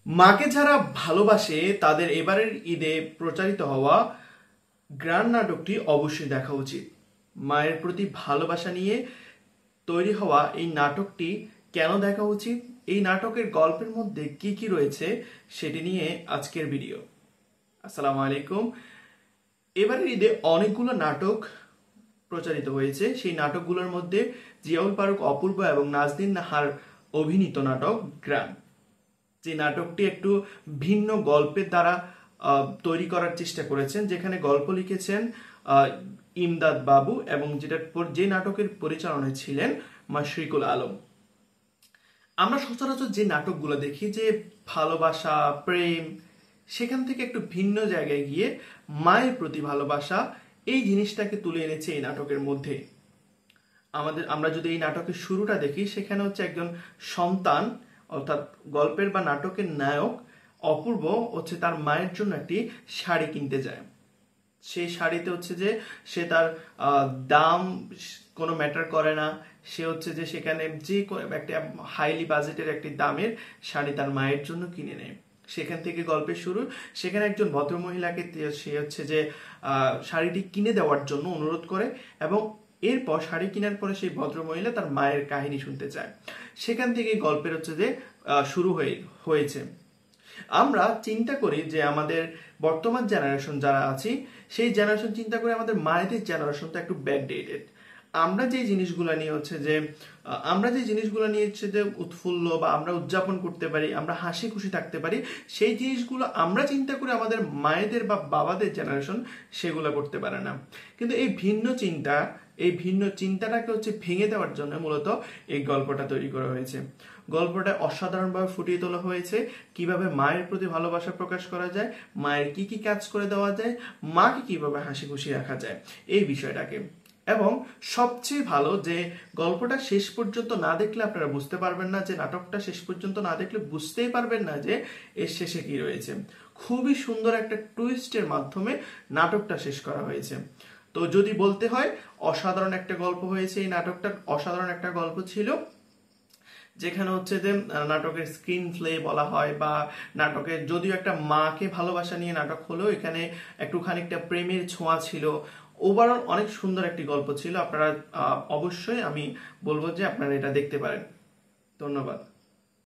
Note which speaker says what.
Speaker 1: মাকে যারা ভালোবাসে তাদের এবারের ঈদে প্রচারিত হওয়া গ্রান্ড নাটকটি অবশ্যই দেখা উচিত। মায়ের প্রতি ভালোবাসা নিয়ে তৈরি হওয়া এই নাটকটি কেন দেখা উচিত, এই নাটকের গল্পের মধ্যে কি কি রয়েছে সেটি নিয়ে আজকের ভিডিও। আসসালামু আলাইকুম। এবারের ঈদে অনেকগুলো নাটক প্রচারিত হয়েছে। সেই নাটকগুলোর মধ্যে জিয়াউল ফারুক অপূর্ব এবং নাজনীন নাহার অভিনীত নাটক গ্রাম, যে নাটকটি একটু ভিন্ন গল্পের দ্বারা তৈরি করার চেষ্টা করেছেন, যেখানে গল্প লিখেছেন ইমদাদ বাবু এবং যে নাটকের পরিচালনায় ছিলেন মাশরিকুল আলম। আমরা সচরাচর যে নাটকগুলো দেখি যে ভালোবাসা, প্রেম, সেখান থেকে একটু ভিন্ন জায়গায় গিয়ে মায়ের প্রতি ভালোবাসা এই জিনিসটাকে তুলে এনেছে এই নাটকের মধ্যে। আমরা যদি এই নাটকের শুরুটা দেখি, সেখানে হচ্ছে একজন সন্তান অর্থাৎ গল্পের বা নাটকের নায়ক অপূর্ব হচ্ছে তার মায়ের জন্য একটি শাড়ি কিনতে যায়। সেই শাড়িতে হচ্ছে যে সে তার দাম কোনো ম্যাটার করে না, সে হচ্ছে যে সেখানে যে একটা হাইলি বাজেটের একটি দামের শাড়ি তার মায়ের জন্য কিনে নেয়। সেখান থেকে গল্পের শুরু। সেখানে একজন ভদ্রমহিলাকে সে হচ্ছে যে শাড়িটি কিনে দেওয়ার জন্য অনুরোধ করে এবং এরপর শাড়ি কেনার পরে সেই ভদ্রমহিলা তার মায়ের কাহিনী শুনতে চায়। সেখান থেকে গল্পের হচ্ছে যে শুরু হয়েছে। আমরা চিন্তা করি যে আমাদের বর্তমান জেনারেশন যারা আছি, সেই জেনারেশন চিন্তা করে আমাদের মায়েদের জেনারেশনটা একটু ব্যাকডেটেড। আমরা যে জিনিসগুলো নিয়ে হচ্ছে যে উৎফুল্ল বা আমরা উদযাপন করতে পারি, আমরা হাসি খুশি থাকতে পারি, সেই জিনিসগুলো আমরা চিন্তা করে আমাদের মায়েদের বা বাবাদের জেনারেশন সেগুলো করতে পারে না। কিন্তু এই ভিন্ন চিন্তাটাকে হচ্ছে ভেঙে দেওয়ার জন্য মূলত এই গল্পটা তৈরি করা হয়েছে। গল্পটা অসাধারণভাবে ফুটিয়ে তোলা হয়েছে, কিভাবে মায়ের প্রতি ভালোবাসা প্রকাশ করা যায়, মায়ের কি কি কাজ করে দেওয়া যায়, মাকে কিভাবে হাসি খুশি রাখা যায় এই বিষয়টাকে। এবং সবচেয়ে ভালো যে গল্পটা শেষ পর্যন্ত না দেখলে আপনারা বুঝতে পারবেন না, যে নাটকটা শেষ পর্যন্ত না দেখলে বুঝতেই পারবেন না যে এর শেষে কি রয়েছে। খুবই সুন্দর একটা টুইস্টের মাধ্যমে নাটকটা শেষ করা হয়েছে। তো যদি বলতে হয় অসাধারণ একটা গল্প হয়েছে, এই নাটকটা অসাধারণ একটা গল্প ছিল, যেখানে হচ্ছে যে নাটকের স্ক্রিন প্লে বলা হয় বা নাটকের যদিও একটা মাকে ভালোবাসা নিয়ে নাটক হলেও এখানে একটু খানিকটা প্রেমের ছোঁয়া ছিল। ওভারঅল অনেক সুন্দর একটি গল্প ছিল। আপনারা অবশ্যই আমি বলবো যে আপনারা এটা দেখতে পারেন। ধন্যবাদ।